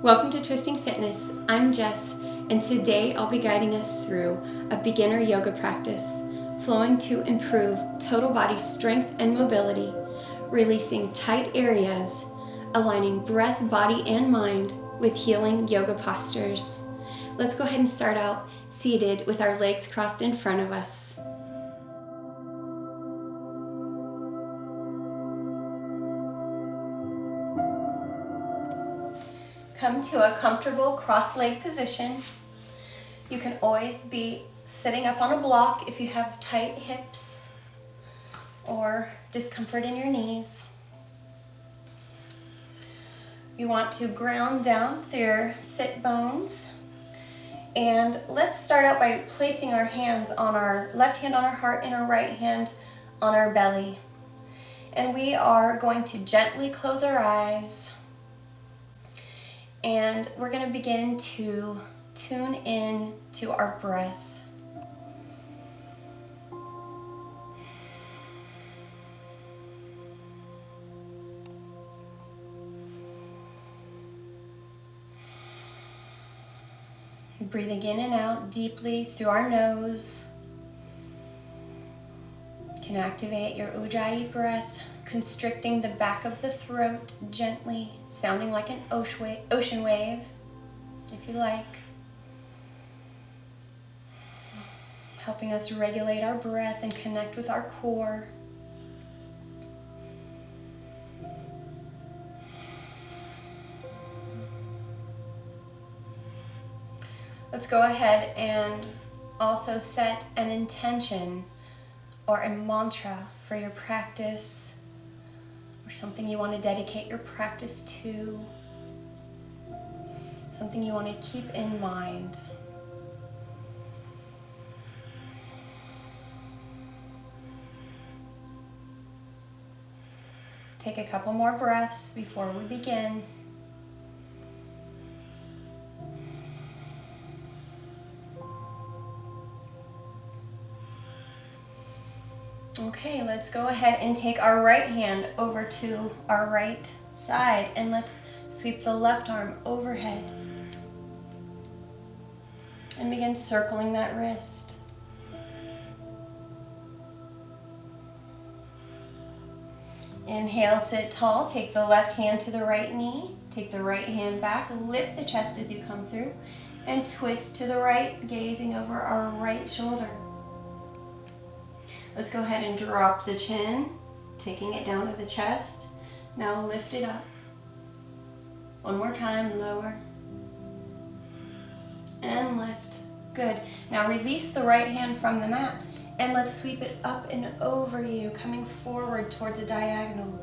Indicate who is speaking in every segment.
Speaker 1: Welcome to Twisting Fitness. I'm Jess, and today I'll be guiding us through a beginner yoga practice, flowing to improve total body strength and mobility, releasing tight areas, aligning breath, body, and mind with healing yoga postures. Let's go ahead and start out seated with our legs crossed in front of us. Come to a comfortable cross-leg position. You can always be sitting up on a block if you have tight hips or discomfort in your knees. You want to ground down through your sit bones. And let's start out by placing our hands on our left hand on our heart and our right hand on our belly. And we are going to gently close our eyes. And we're going to begin to tune in to our breath. Breathing in and out deeply through our nose. You can activate your Ujjayi breath, constricting the back of the throat gently, sounding like an ocean wave, if you like. Helping us regulate our breath and connect with our core. Let's go ahead and also set an intention or a mantra for your practice, or something you want to dedicate your practice to, something you want to keep in mind. Take a couple more breaths before we begin. Okay, let's go ahead and take our right hand over to our right side and let's sweep the left arm overhead and begin circling that wrist. Inhale, sit tall, take the left hand to the right knee, take the right hand back, lift the chest as you come through, and twist to the right, gazing over our right shoulder. Let's go ahead and drop the chin, taking it down to the chest. Now lift it up. One more time, lower. And lift. Good. Now release the right hand from the mat and let's sweep it up and over you, coming forward towards a diagonal.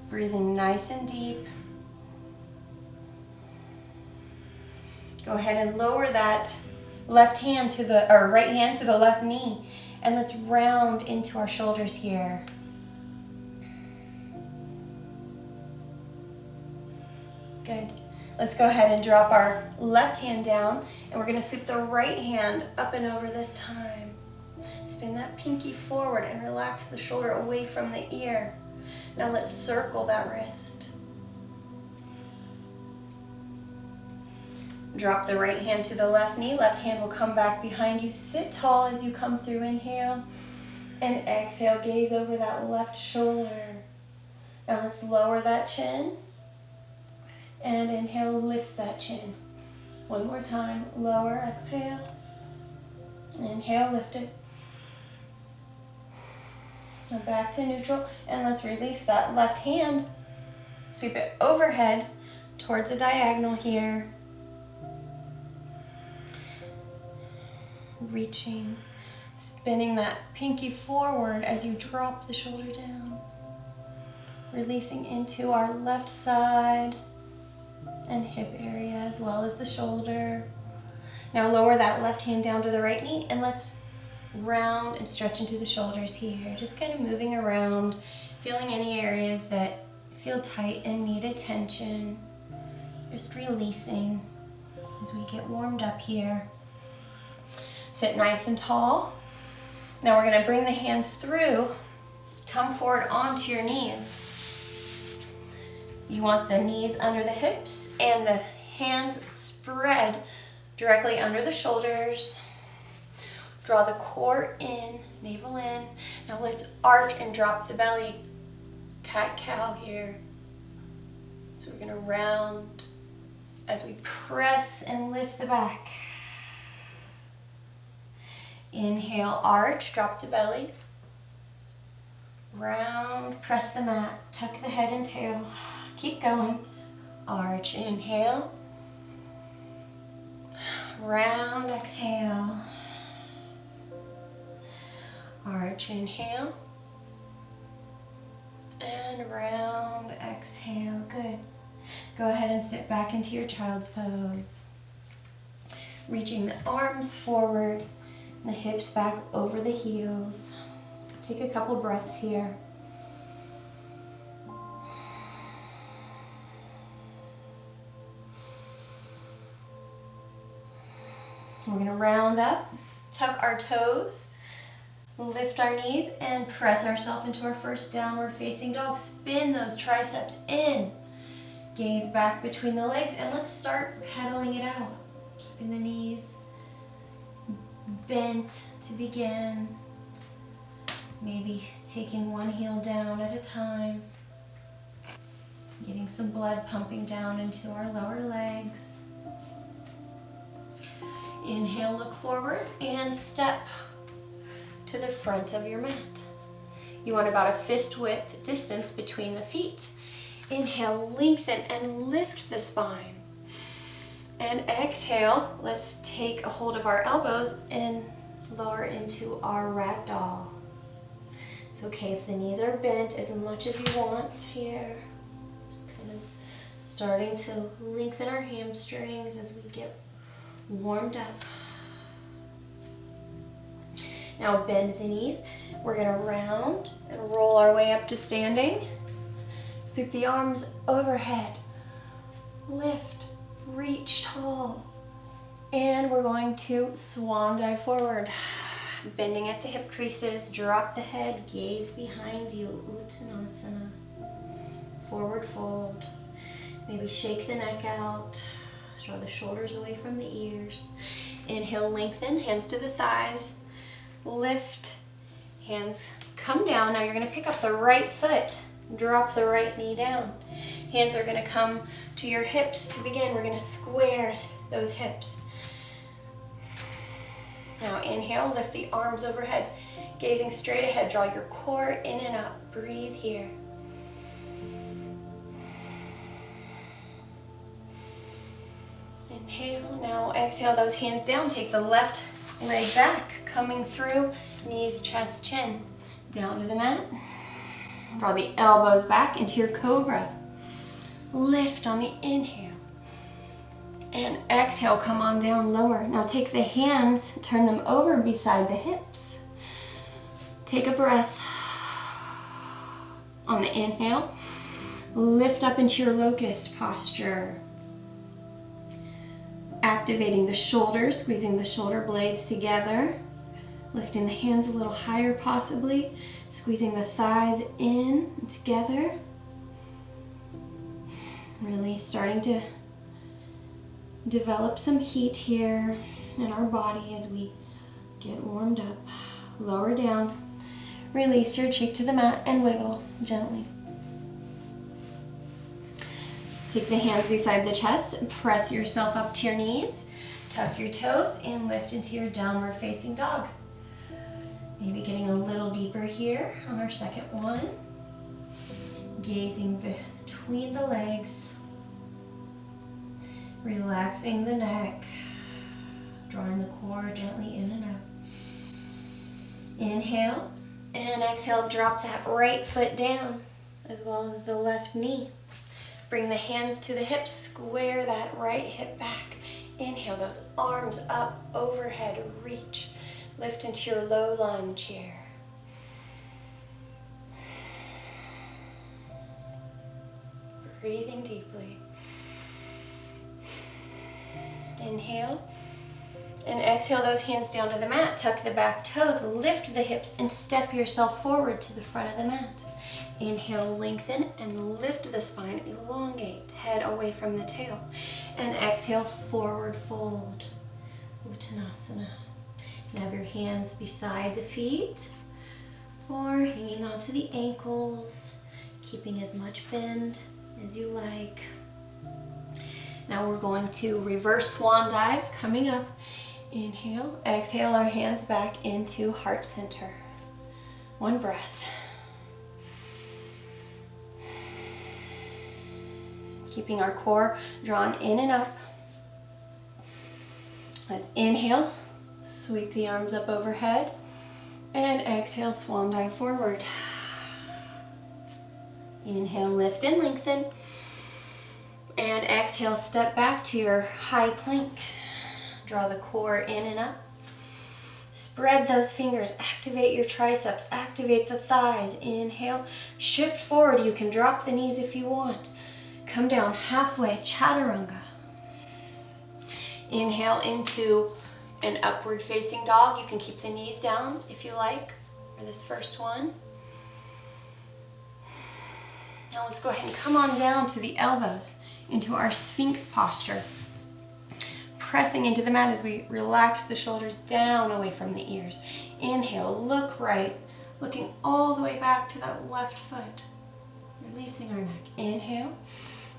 Speaker 1: Breathing nice and deep. Go ahead and lower that right hand to the left knee, and let's round into our shoulders here. Good. Let's go ahead and drop our left hand down, and we're going to sweep the right hand up and over this time. Spin that pinky forward and relax the shoulder away from the ear. Now let's circle that wrist. Drop the right hand to the left knee. Left hand will come back behind you. Sit tall as you come through. Inhale. And exhale. Gaze over that left shoulder. Now let's lower that chin. And inhale, lift that chin. One more time. Lower, exhale. Inhale, lift it. Now back to neutral. And let's release that left hand. Sweep it overhead towards a diagonal here. Reaching, spinning that pinky forward as you drop the shoulder down. Releasing into our left side and hip area as well as the shoulder. Now lower that left hand down to the right knee and let's round and stretch into the shoulders here. Just kind of moving around, feeling any areas that feel tight and need attention. Just releasing as we get warmed up here. Sit nice and tall. Now we're going to bring the hands through, come forward onto your knees. You want the knees under the hips and the hands spread directly under the shoulders. Draw the core in, navel in. Now let's arch and drop the belly. Cat-cow here. So we're going to round as we press and lift the back. Inhale, arch, drop the belly. Round, press the mat, tuck the head and tail. Keep going. Arch, inhale. Round, exhale. Arch, inhale. And round, exhale. Good. Go ahead and sit back into your child's pose. Reaching the arms forward, the hips back over the heels. Take a couple breaths here. We're going to round up, tuck our toes, lift our knees, and press ourselves into our first downward facing dog. Spin those triceps in. Gaze back between the legs, and let's start pedaling it out. Keeping the knees bent to begin. Maybe taking one heel down at a time. Getting some blood pumping down into our lower legs. Inhale, look forward, and step to the front of your mat. You want about a fist width distance between the feet. Inhale, lengthen and lift the spine. And exhale, let's take a hold of our elbows and lower into our ragdoll. It's okay if the knees are bent as much as you want here. Just kind of starting to lengthen our hamstrings as we get warmed up. Now bend the knees. We're going to round and roll our way up to standing. Sweep the arms overhead. Lift, reach tall. And we're going to swan dive forward. Bending at the hip creases, drop the head, gaze behind you, Uttanasana. Forward fold. Maybe shake the neck out. Draw the shoulders away from the ears. Inhale, lengthen, hands to the thighs. Lift, hands come down. Now you're going to pick up the right foot. Drop the right knee down. Hands are going to come to your hips to begin. We're going to square those hips. Now inhale, lift the arms overhead. Gazing straight ahead, draw your core in and up. Breathe here. Inhale, now exhale those hands down. Take the left leg back, coming through, knees, chest, chin. Down to the mat. Draw the elbows back into your cobra. Lift on the inhale. And exhale, come on down lower. Now take the hands, turn them over beside the hips. Take a breath. On the inhale, lift up into your locust posture. Activating the shoulders, squeezing the shoulder blades together. Lifting the hands a little higher possibly. Squeezing the thighs in together. Really starting to develop some heat here in our body as we get warmed up. Lower down. Release your cheek to the mat and wiggle gently. Take the hands beside the chest, press yourself up to your knees, tuck your toes, and lift into your downward facing dog. Maybe getting a little deeper here on our second one. Gazing between the legs. Relaxing the neck. Drawing the core gently in and up. Inhale and exhale, drop that right foot down as well as the left knee. Bring the hands to the hips, square that right hip back. Inhale, those arms up, overhead, reach. Lift into your low lunge here. Breathing deeply. Inhale. And exhale those hands down to the mat. Tuck the back toes, lift the hips, and step yourself forward to the front of the mat. Inhale, lengthen and lift the spine, elongate, head away from the tail. And exhale, forward fold, Uttanasana. And have your hands beside the feet or hanging onto the ankles, keeping as much bend as you like. Now we're going to reverse swan dive coming up. Inhale, exhale our hands back into heart center. One breath. Keeping our core drawn in and up. Let's inhale, sweep the arms up overhead, and exhale, swan dive forward. Inhale, lift and lengthen, and exhale, step back to your high plank. Draw the core in and up. Spread those fingers, activate your triceps, activate the thighs. Inhale, shift forward. You can drop the knees if you want. Come down halfway, chaturanga. Inhale into an upward facing dog. You can keep the knees down if you like for this first one. Now let's go ahead and come on down to the elbows into our Sphinx posture. Pressing into the mat as we relax the shoulders down away from the ears. Inhale, look right, looking all the way back to that left foot. Releasing our neck. Inhale.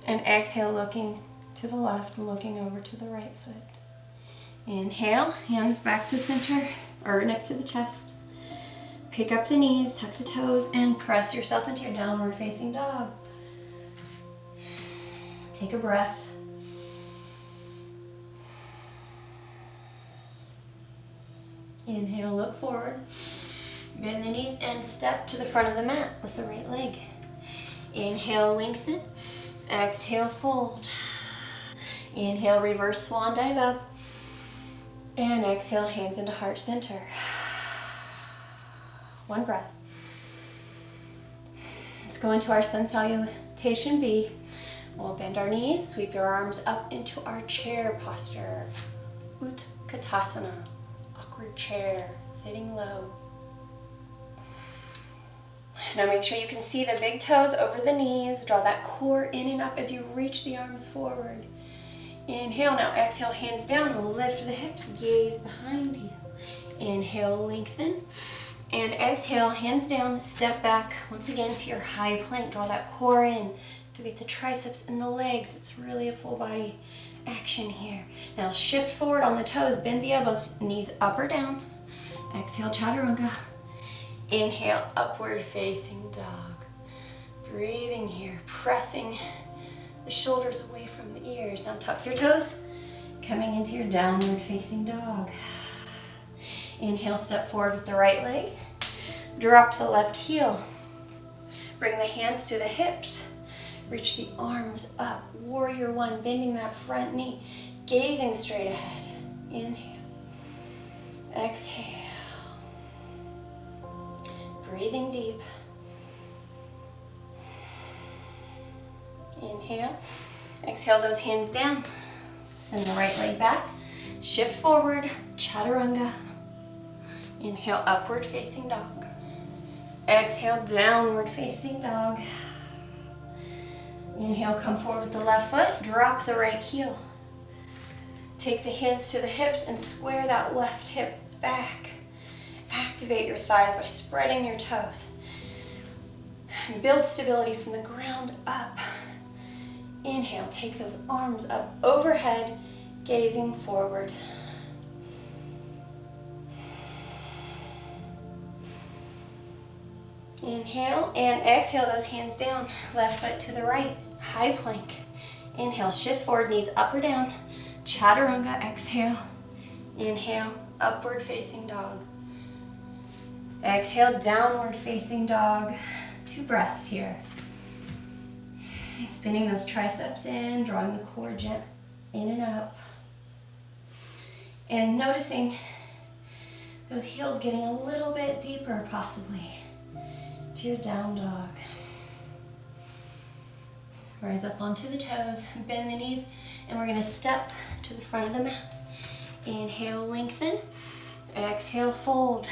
Speaker 1: And exhale, looking to the left, looking over to the right foot. Inhale, hands back to center, or next to the chest. Pick up the knees, tuck the toes, and press yourself into your downward facing dog. Take a breath. Inhale, look forward. Bend the knees and step to the front of the mat with the right leg. Inhale, lengthen. Exhale, fold. Inhale, reverse swan dive up. And exhale, hands into heart center. One breath. Let's go into our sun salutation B. We'll bend our knees, sweep your arms up into our chair posture. Utkatasana, awkward chair, sitting low. Now make sure you can see the big toes over the knees. Draw that core in and up as you reach the arms forward. Inhale, now exhale, hands down, lift the hips, gaze behind you. Inhale, lengthen. And exhale, hands down, step back once again to your high plank. Draw that core in, activate the triceps and the legs. It's really a full body action here. Now shift forward on the toes, bend the elbows, knees up or down. Exhale, chaturanga. Inhale, upward facing dog. Breathing here, pressing the shoulders away from the ears. Now tuck your toes, coming into your downward facing dog. Inhale, step forward with the right leg. Drop the left heel. Bring the hands to the hips. Reach the arms up. Warrior one, bending that front knee, gazing straight ahead. Inhale. Exhale. Breathing deep. Inhale. Exhale those hands down. Send the right leg back. Shift forward, chaturanga. Inhale, upward facing dog. Exhale, downward facing dog. Inhale, come forward with the left foot. Drop the right heel. Take the hands to the hips and square that left hip back. Activate your thighs by spreading your toes. Build stability from the ground up. Inhale, take those arms up overhead, gazing forward. Inhale and exhale those hands down. Left foot to the right, high plank. Inhale, shift forward, knees up or down. Chaturanga, exhale. Inhale, upward facing dog. Exhale, downward facing dog. 2 breaths here. Spinning those triceps in, drawing the core in and up. And noticing those heels getting a little bit deeper, possibly, to your down dog. Rise up onto the toes, bend the knees, and we're gonna step to the front of the mat. Inhale, lengthen. Exhale, fold.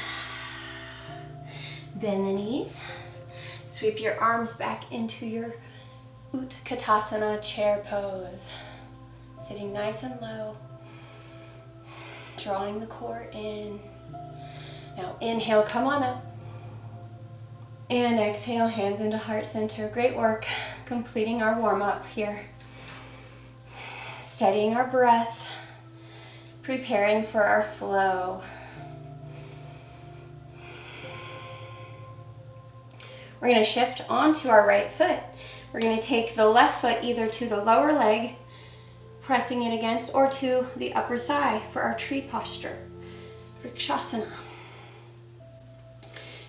Speaker 1: Bend the knees. Sweep your arms back into your Utkatasana chair pose. Sitting nice and low. Drawing the core in. Now inhale, come on up. And exhale, hands into heart center. Great work. Completing our warm-up here. Steadying our breath. Preparing for our flow. We're going to shift onto our right foot. We're going to take the left foot either to the lower leg, pressing it against, or to the upper thigh for our tree posture, Vrikshasana.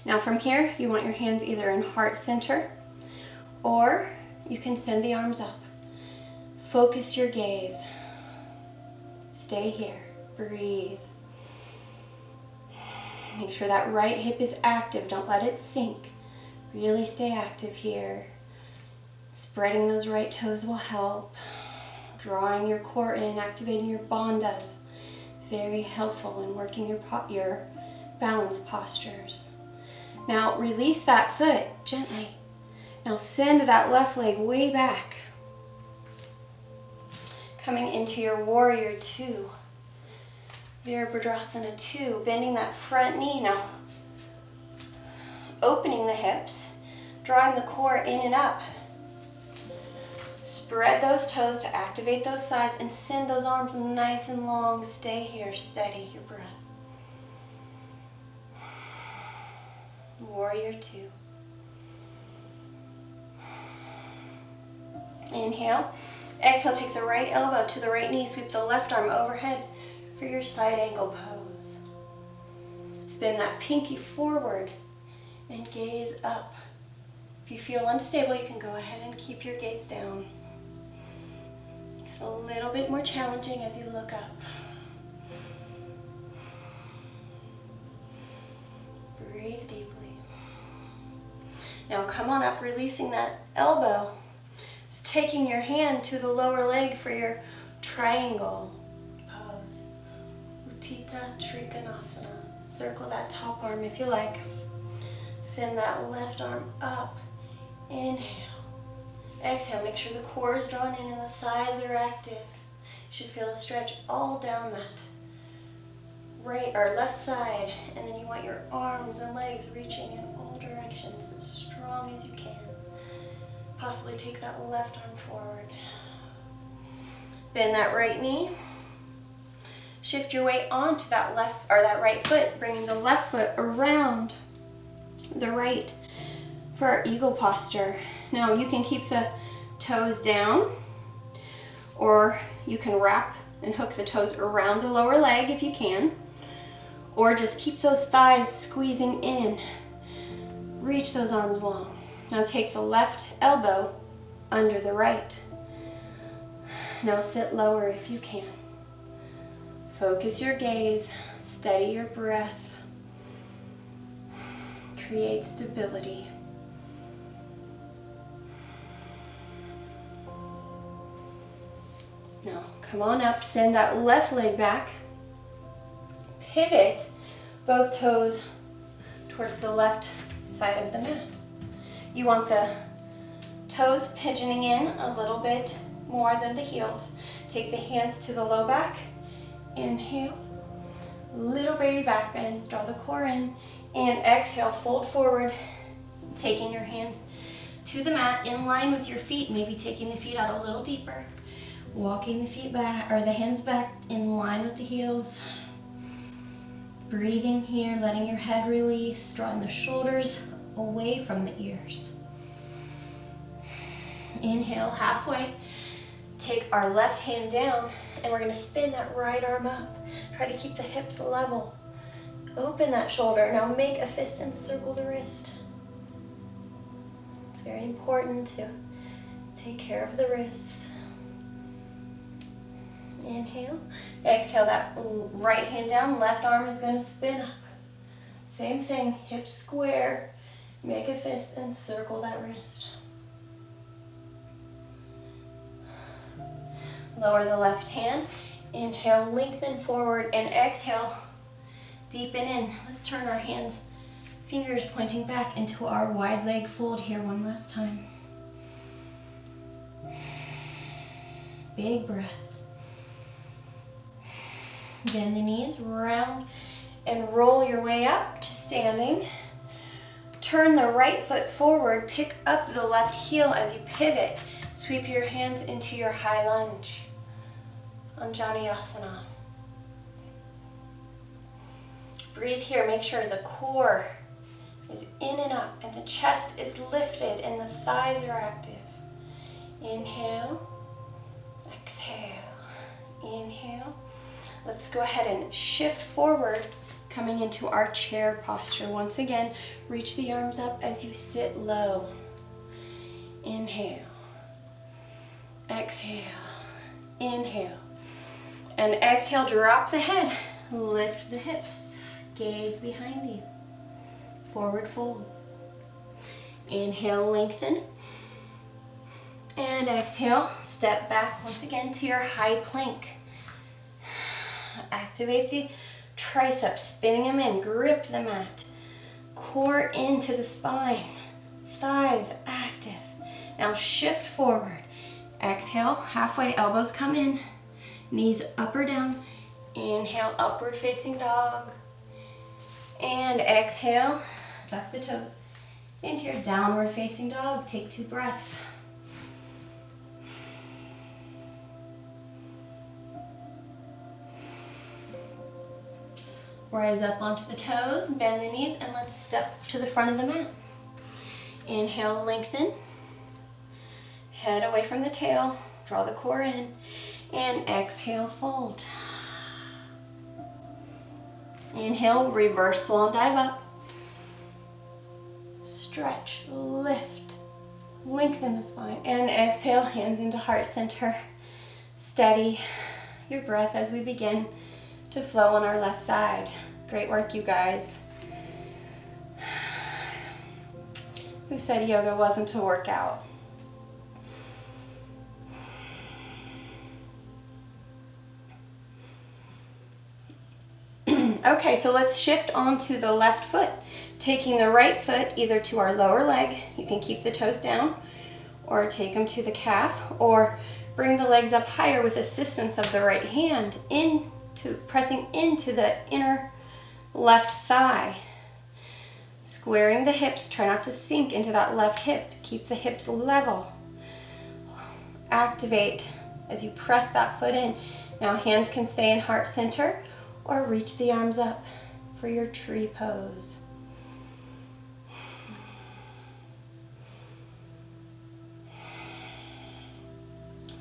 Speaker 1: Now from here, you want your hands either in heart center, or you can send the arms up. Focus your gaze. Stay here. Breathe. Make sure that right hip is active. Don't let it sink. Really stay active here. Spreading those right toes will help. Drawing your core in, activating your bandhas. It's very helpful in working your balance postures. Now release that foot gently. Now send that left leg way back. Coming into your warrior two. Virabhadrasana 2, bending that front knee now. Opening the hips, drawing the core in and up. Spread those toes to activate those thighs and send those arms nice and long. Stay here, steady your breath. Warrior 2. Inhale. Exhale, take the right elbow to the right knee. Sweep the left arm overhead for your side angle pose. Spin that pinky forward and gaze up. If you feel unstable, you can go ahead and keep your gaze down. It's a little bit more challenging as you look up. Breathe deeply. Now come on up, releasing that elbow. Just taking your hand to the lower leg for your triangle pose. Utthita Trikonasana. Circle that top arm if you like. Send that left arm up. Inhale. Exhale, make sure the core is drawn in and the thighs are active. You should feel a stretch all down that right or left side. And then you want your arms and legs reaching in all directions as strong as you can. Possibly take that left arm forward. Bend that right knee. Shift your weight onto that left or that right foot, bringing the left foot around the right for our eagle posture. Now you can keep the toes down, or you can wrap and hook the toes around the lower leg if you can, or just keep those thighs squeezing in. Reach those arms long. Now take the left elbow under the right. Now sit lower if you can. Focus your gaze, steady your breath, create stability. Now come on up, send that left leg back, pivot both toes towards the left side of the mat. You want the toes pigeoning in a little bit more than the heels. Take the hands to the low back. Inhale, little baby back bend, draw the core in, and exhale, fold forward, taking your hands to the mat in line with your feet, maybe taking the feet out a little deeper, walking the feet back, or the hands back in line with the heels. Breathing here, letting your head release, drawing the shoulders away from the ears. Inhale, halfway. Take our left hand down, and we're going to spin that right arm up. Try to keep the hips level. Open that shoulder. Now make a fist and circle the wrist. It's very important to take care of the wrists. Inhale. Exhale, that right hand down, left arm is going to spin up. Same thing, hips square. Make a fist and circle that wrist. Lower the left hand. Inhale, lengthen forward, and exhale, deepen in. Let's turn our hands Fingers pointing back into our wide leg fold here one last time. Big breath. Bend the knees, round and roll your way up to standing. Turn the right foot forward, pick up the left heel as you pivot. Sweep your hands into your high lunge. Anjaneyasana. Breathe here, make sure the core is in and up and the chest is lifted and the thighs are active. Inhale, exhale, inhale. Let's go ahead and shift forward, coming into our chair posture. Once again, reach the arms up as you sit low. Inhale, exhale, inhale. And exhale, drop the head, lift the hips, gaze behind you. Forward fold. Inhale, lengthen. And exhale, step back once again to your high plank. Activate the triceps, spinning them in, grip the mat. Core into the spine, thighs active. Now shift forward. Exhale, halfway, elbows come in, knees up or down. Inhale, upward facing dog. And exhale, tuck the toes into your downward facing dog. Take 2 breaths. Rise up onto the toes, bend the knees, and let's step to the front of the mat. Inhale, lengthen. Head away from the tail, draw the core in, and exhale, fold. Inhale, reverse swan dive up. Stretch, lift, lengthen the spine, and exhale, hands into heart center. Steady your breath as we begin to flow on our left side. Great work, you guys. Who said yoga wasn't a workout? Okay, so let's shift onto the left foot. Taking the right foot either to our lower leg, you can keep the toes down, or take them to the calf, or bring the legs up higher with assistance of the right hand, pressing into the inner left thigh. Squaring the hips, try not to sink into that left hip. Keep the hips level. Activate as you press that foot in. Now hands can stay in heart center or reach the arms up for your tree pose.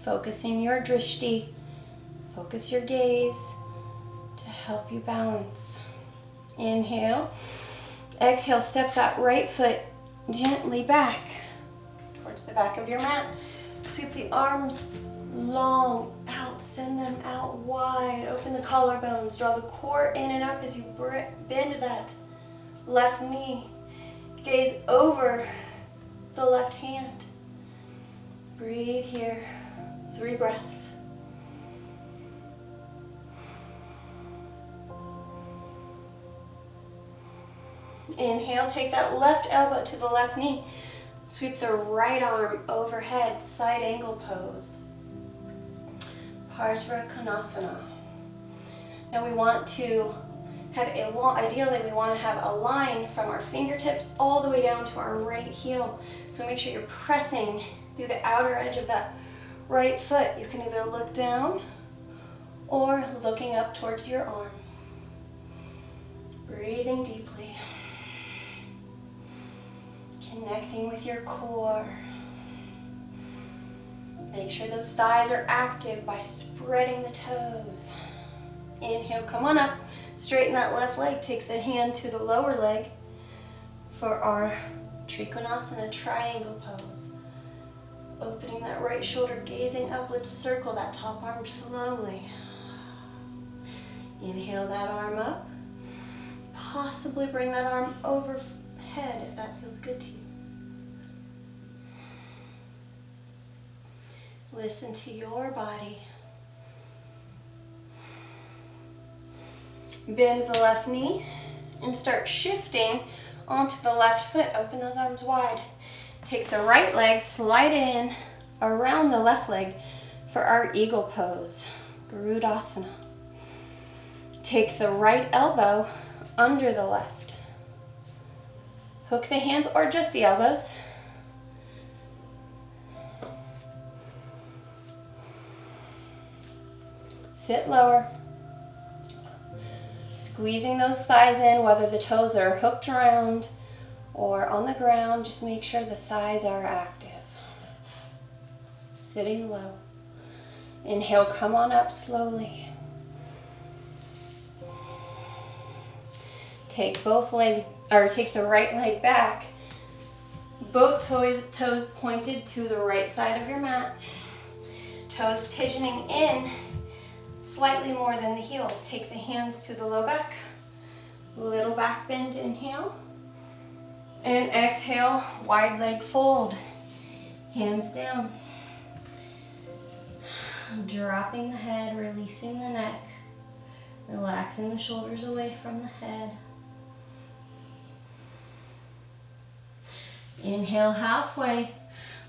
Speaker 1: Focusing your drishti, focus your gaze to help you balance. Inhale, exhale, step that right foot gently back towards the back of your mat. Sweep the arms long out, send them out wide, open the collarbones, draw the core in and up as you bend that left knee. Gaze over the left hand. Breathe here. 3 breaths. Inhale, take that left elbow to the left knee. Sweep the right arm overhead, side angle pose. Parsvakonasana. Now we want to have ideally we want to have a line from our fingertips all the way down to our right heel. So make sure you're pressing through the outer edge of that right foot. You can either look down or looking up towards your arm. Breathing deeply. Connecting with your core. Make sure those thighs are active by spreading the toes. Inhale, come on up. Straighten that left leg. Take the hand to the lower leg for our Trikonasana triangle pose. Opening that right shoulder, gazing up. Let's circle that top arm slowly. Inhale that arm up. Possibly bring that arm overhead if that feels good to you. Listen to your body. Bend the left knee and start shifting onto the left foot. Open those arms wide. Take the right leg, slide it in around the left leg for our eagle pose, Garudasana. Take the right elbow under the left. Hook the hands or just the elbows. Sit lower. Squeezing those thighs in, whether the toes are hooked around or on the ground, just make sure the thighs are active. Sitting low. Inhale, come on up slowly. Take both legs, or take the right leg back. Both toes pointed to the right side of your mat. Toes pigeoning in slightly more than the heels. Take the hands to the low back. Little back bend, inhale. And exhale, wide leg fold. Hands down. Dropping the head, releasing the neck. Relaxing the shoulders away from the head. Inhale halfway.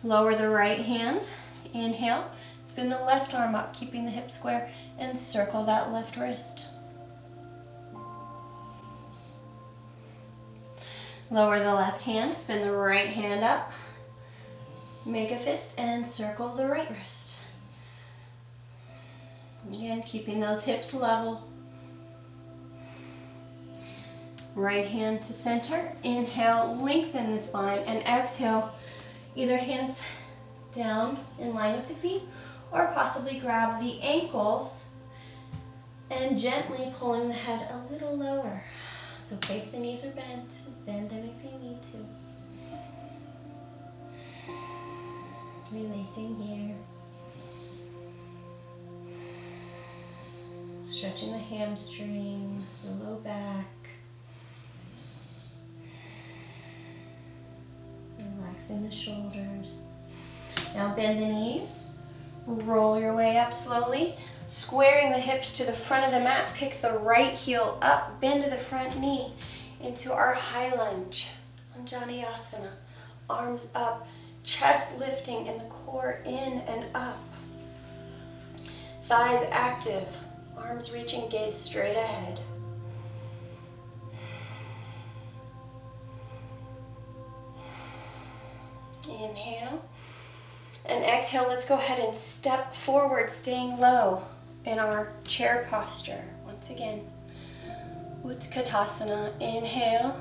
Speaker 1: Lower the right hand. Inhale. Spin the left arm up, keeping the hip square, and circle that left wrist. Lower the left hand, spin the right hand up, make a fist, and circle the right wrist. Again, keeping those hips level. Right hand to center. Inhale, lengthen the spine, and exhale, either hands down in line with the feet, or possibly grab the ankles and gently pulling the head a little lower. It's okay if the knees are bent. Bend them if you need to. Releasing here. Stretching the hamstrings, the low back. Relaxing the shoulders. Now bend the knees. Roll your way up slowly, squaring the hips to the front of the mat. Pick the right heel up, bend the front knee into our high lunge, Anjaneyasana. Arms up, chest lifting and the core in and up. Thighs active, arms reaching, gaze straight ahead. Inhale. And exhale, let's go ahead and step forward, staying low in our chair posture. Once again, Utkatasana. Inhale,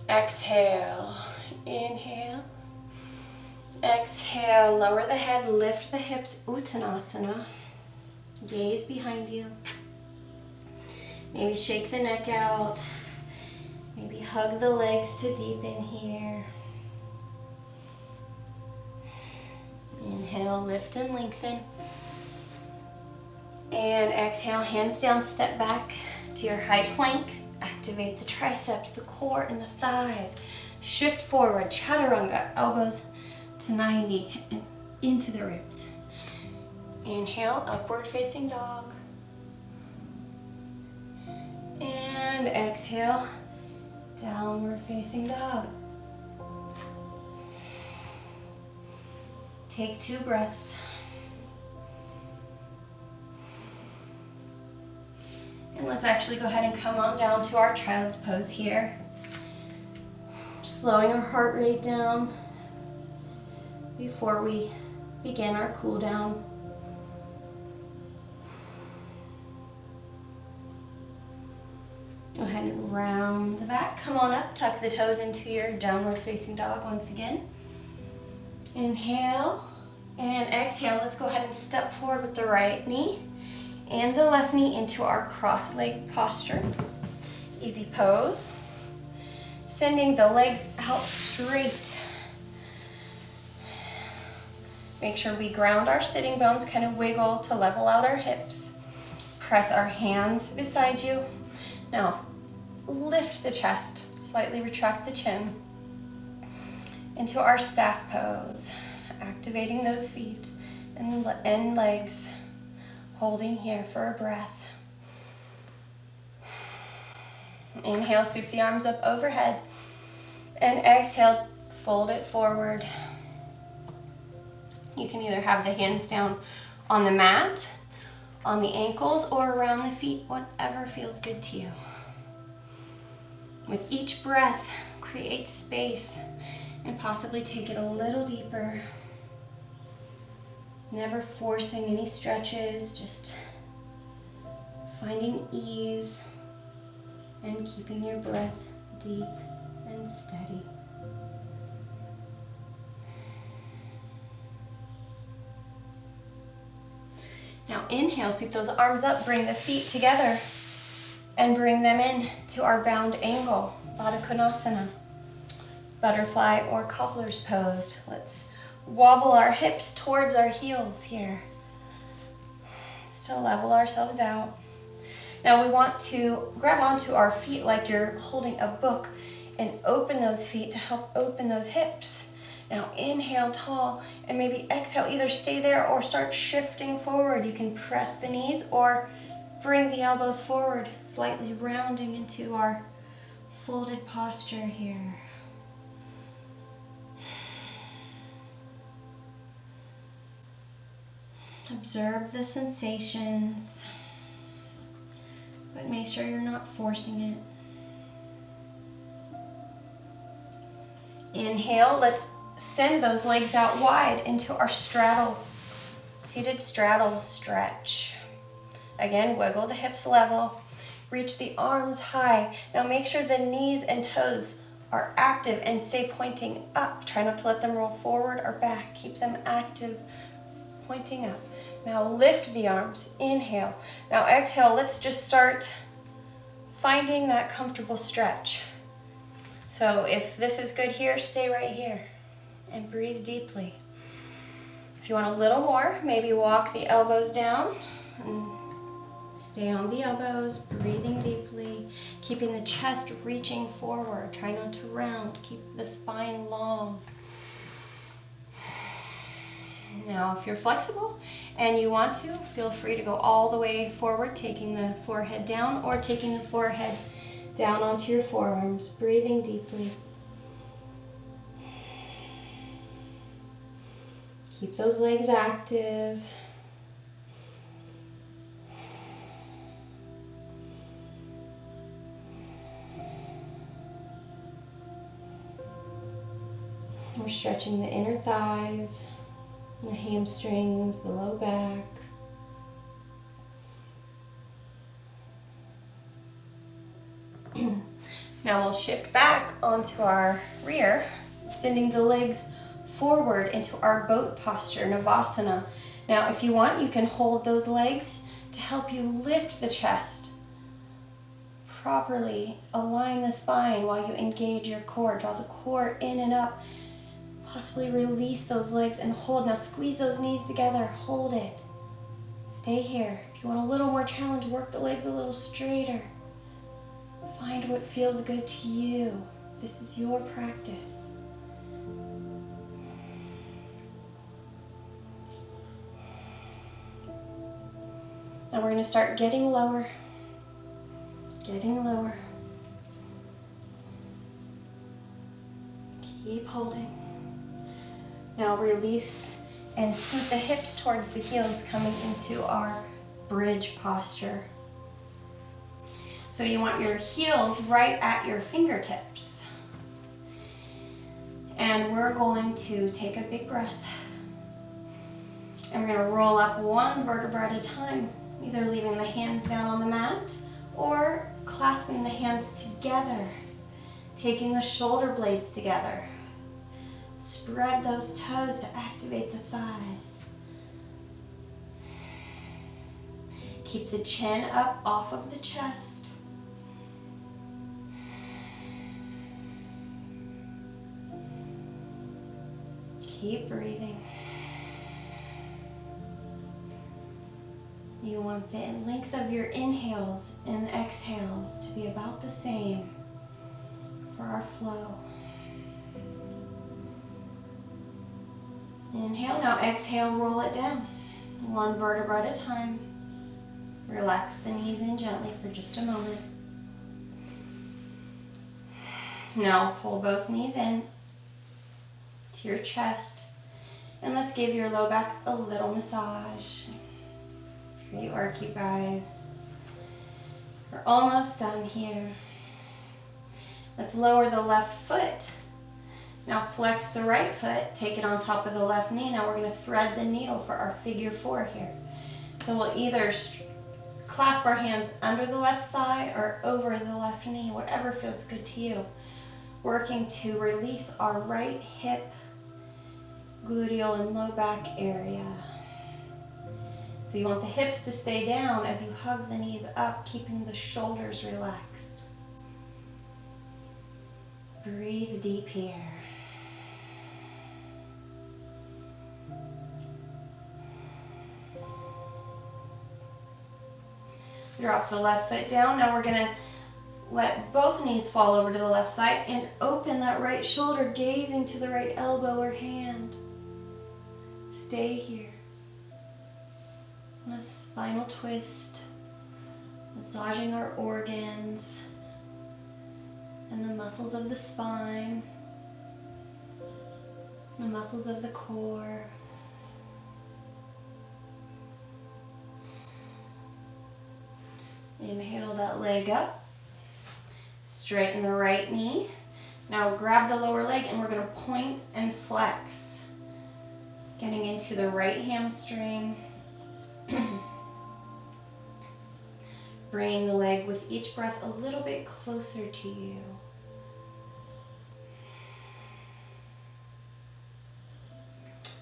Speaker 1: exhale, inhale, exhale. Lower the head, lift the hips, Uttanasana. Gaze behind you. Maybe shake the neck out. Maybe hug the legs to deepen here. Inhale, lift and lengthen. And exhale, hands down, step back to your high plank. Activate the triceps, the core, and the thighs. Shift forward, chaturanga, elbows to 90 and into the ribs. Inhale, upward facing dog. And exhale, downward facing dog. Take 2 breaths. And let's actually go ahead and come on down to our child's pose here. Slowing our heart rate down before we begin our cool down. Go ahead and round the back. Come on up, tuck the toes into your downward facing dog once again. Inhale and exhale. Let's go ahead and step forward with the right knee and the left knee into our cross-legged posture. Easy pose. Sending the legs out straight. Make sure we ground our sitting bones, kind of wiggle to level out our hips. Press our hands beside you. Now, lift the chest, slightly retract the chin into our staff pose, activating those feet and legs, holding here for a breath. Inhale, sweep the arms up overhead. And exhale, fold it forward. You can either have the hands down on the mat, on the ankles, or around the feet, whatever feels good to you. With each breath, create space and possibly take it a little deeper. Never forcing any stretches, just finding ease and keeping your breath deep and steady. Now inhale, sweep those arms up, bring the feet together and bring them in to our bound angle, Baddha Konasana, butterfly or cobbler's pose. Let's wobble our hips towards our heels here. Still level ourselves out. Now we want to grab onto our feet like you're holding a book and open those feet to help open those hips. Now inhale tall and maybe exhale, either stay there or start shifting forward. You can press the knees or bring the elbows forward, slightly rounding into our folded posture here. Observe the sensations, but make sure you're not forcing it. Inhale, let's send those legs out wide into our straddle, seated straddle stretch. Again, wiggle the hips level, reach the arms high. Now make sure the knees and toes are active and stay pointing up. Try not to let them roll forward or back. Keep them active, pointing up. Now lift the arms, inhale. Now exhale, let's just start finding that comfortable stretch. So if this is good here, stay right here and breathe deeply. If you want a little more, maybe walk the elbows down and stay on the elbows, breathing deeply, keeping the chest reaching forward. Try not to round, keep the spine long. Now, if you're flexible and you want to, feel free to go all the way forward, taking the forehead down or taking the forehead down onto your forearms, breathing deeply. Keep those legs active. We're stretching the inner thighs, the hamstrings, the low back. Now we'll shift back onto our rear, sending the legs forward into our boat posture, Navasana. Now if you want, you can hold those legs to help you lift the chest. Properly align the spine while you engage your core. Draw the core in and up. Possibly release those legs and hold. Now squeeze those knees together, hold it. Stay here. If you want a little more challenge, work the legs a little straighter. Find what feels good to you. This is your practice. Now we're going to start getting lower, getting lower. Keep holding. Now release and scoot the hips towards the heels, coming into our bridge posture. So you want your heels right at your fingertips. And we're going to take a big breath. And we're going to roll up one vertebra at a time, either leaving the hands down on the mat or clasping the hands together, taking the shoulder blades together. Spread those toes to activate the thighs. Keep the chin up off of the chest. Keep breathing. You want the length of your inhales and exhales to be about the same for our flow. Inhale, now exhale, roll it down. One vertebra at a time. Relax the knees in gently for just a moment. Now pull both knees in to your chest, and let's give your low back a little massage. Here you are, keep your eyes. We're almost done here. Let's lower the left foot. Now flex the right foot, take it on top of the left knee. Now we're going to thread the needle for our figure 4 here. So we'll either clasp our hands under the left thigh or over the left knee, whatever feels good to you. Working to release our right hip, gluteal and low back area. So you want the hips to stay down as you hug the knees up, keeping the shoulders relaxed. Breathe deep here. Drop the left foot down. Now we're going to let both knees fall over to the left side and open that right shoulder, gazing to the right elbow or hand. Stay here. On a spinal twist, massaging our organs and the muscles of the spine, the muscles of the core. Inhale that leg up, straighten the right knee. Now grab the lower leg and we're going to point and flex. Getting into the right hamstring. Bringing the leg with each breath a little bit closer to you.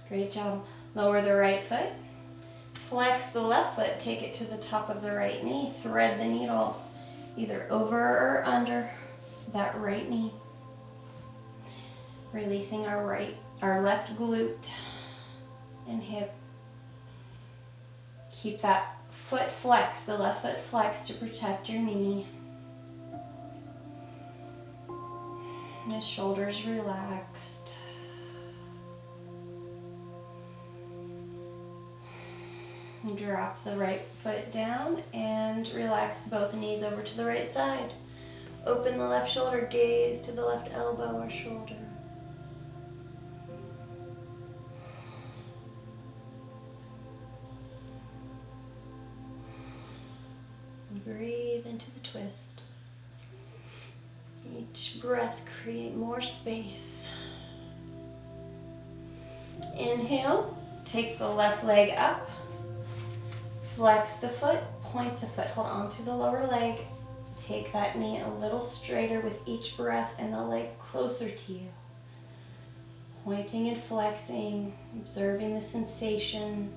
Speaker 1: Great job. Lower the right foot. Flex the left foot, take it to the top of the right knee. Thread the needle either over or under that right knee. Releasing our left glute and hip. Keep that foot flexed, the left foot flexed to protect your knee. The shoulders relaxed. Drop the right foot down and relax both knees over to the right side. Open the left shoulder, gaze to the left elbow or shoulder. Breathe into the twist. Each breath create more space. Inhale, take the left leg up. Flex the foot, point the foot, hold on to the lower leg. Take that knee a little straighter with each breath and the leg closer to you. Pointing and flexing, observing the sensation.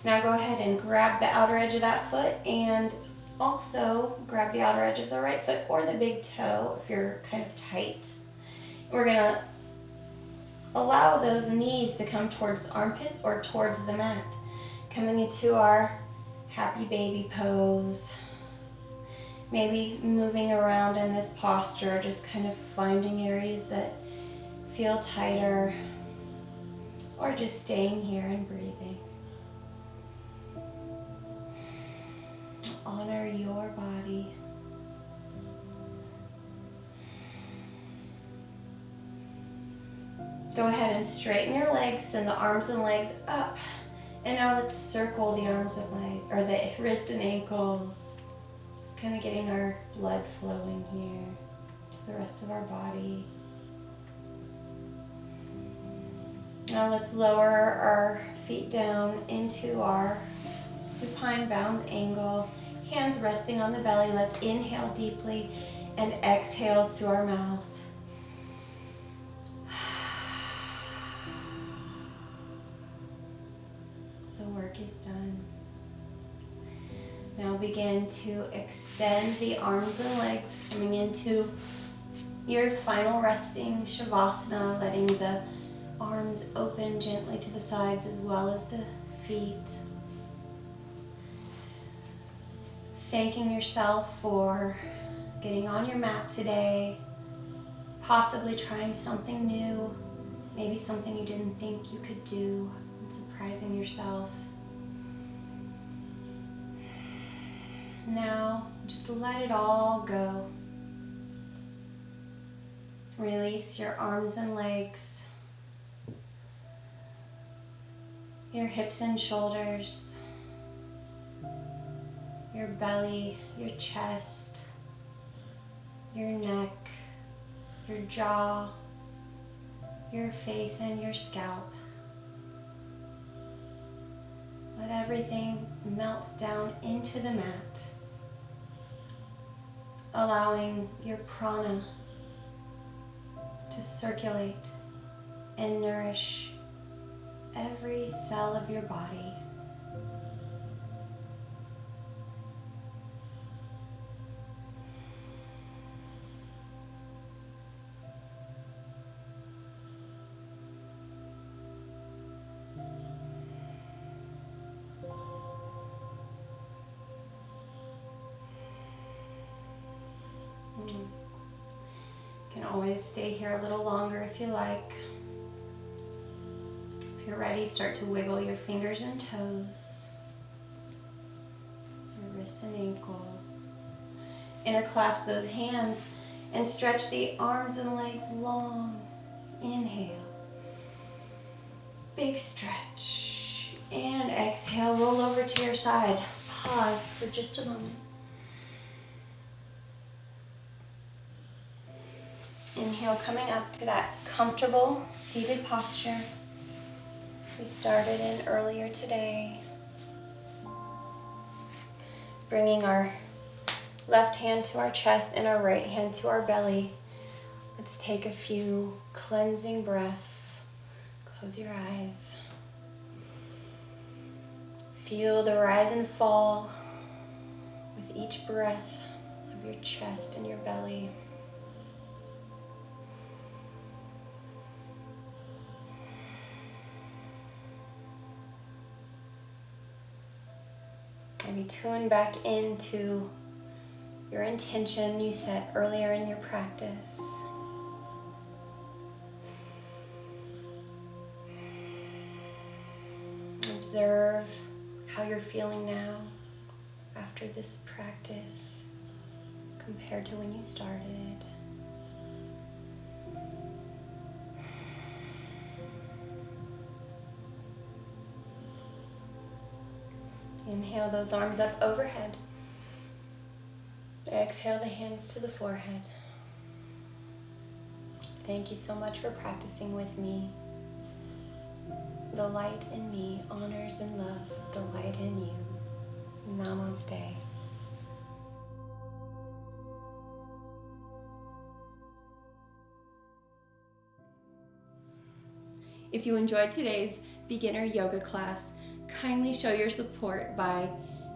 Speaker 1: Now go ahead and grab the outer edge of that foot and also grab the outer edge of the right foot or the big toe if you're kind of tight. We're going to allow those knees to come towards the armpits or towards the mat. Coming into our happy baby pose. Maybe moving around in this posture, just kind of finding areas that feel tighter, or just staying here and breathing. Honor your body. Go ahead and straighten your legs, send the arms and legs up. And now let's circle the arms and legs, or the wrists and ankles. Just kind of getting our blood flowing here to the rest of our body. Now let's lower our feet down into our supine bound angle. Hands resting on the belly. Let's inhale deeply and exhale through our mouth. The work is done. Now begin to extend the arms and legs, coming into your final resting Shavasana, letting the arms open gently to the sides as well as the feet. Thanking yourself for getting on your mat today, possibly trying something new, maybe something you didn't think you could do, and surprising yourself. Now, just let it all go. Release your arms and legs, your hips and shoulders, your belly, your chest, your neck, your jaw, your face, and your scalp. Let everything melt down into the mat, allowing your prana to circulate and nourish every cell of your body. You can always stay here a little longer if you like. If you're ready, start to wiggle your fingers and toes, your wrists and ankles. Interclasp those hands and stretch the arms and legs long. Inhale. Big stretch. And exhale, roll over to your side. Pause for just a moment. Inhale, coming up to that comfortable seated posture we started in earlier today. Bringing our left hand to our chest and our right hand to our belly. Let's take a few cleansing breaths. Close your eyes. Feel the rise and fall with each breath of your chest and your belly. Maybe tune back into your intention you set earlier in your practice. Observe how you're feeling now after this practice compared to when you started. Inhale those arms up overhead. Exhale the hands to the forehead. Thank you so much for practicing with me. The light in me honors and loves the light in you. Namaste. If you enjoyed today's beginner yoga class, kindly show your support by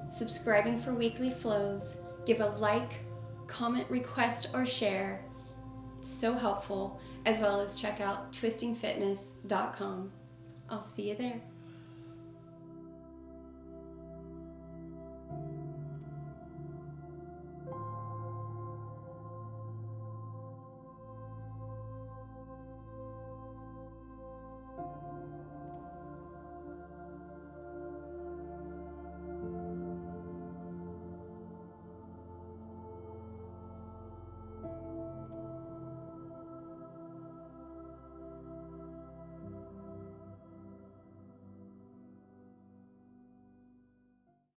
Speaker 1: subscribing for weekly flows, give a like, comment, request, or share. It's so helpful, as well as check out twistingfitness.com. I'll see you there.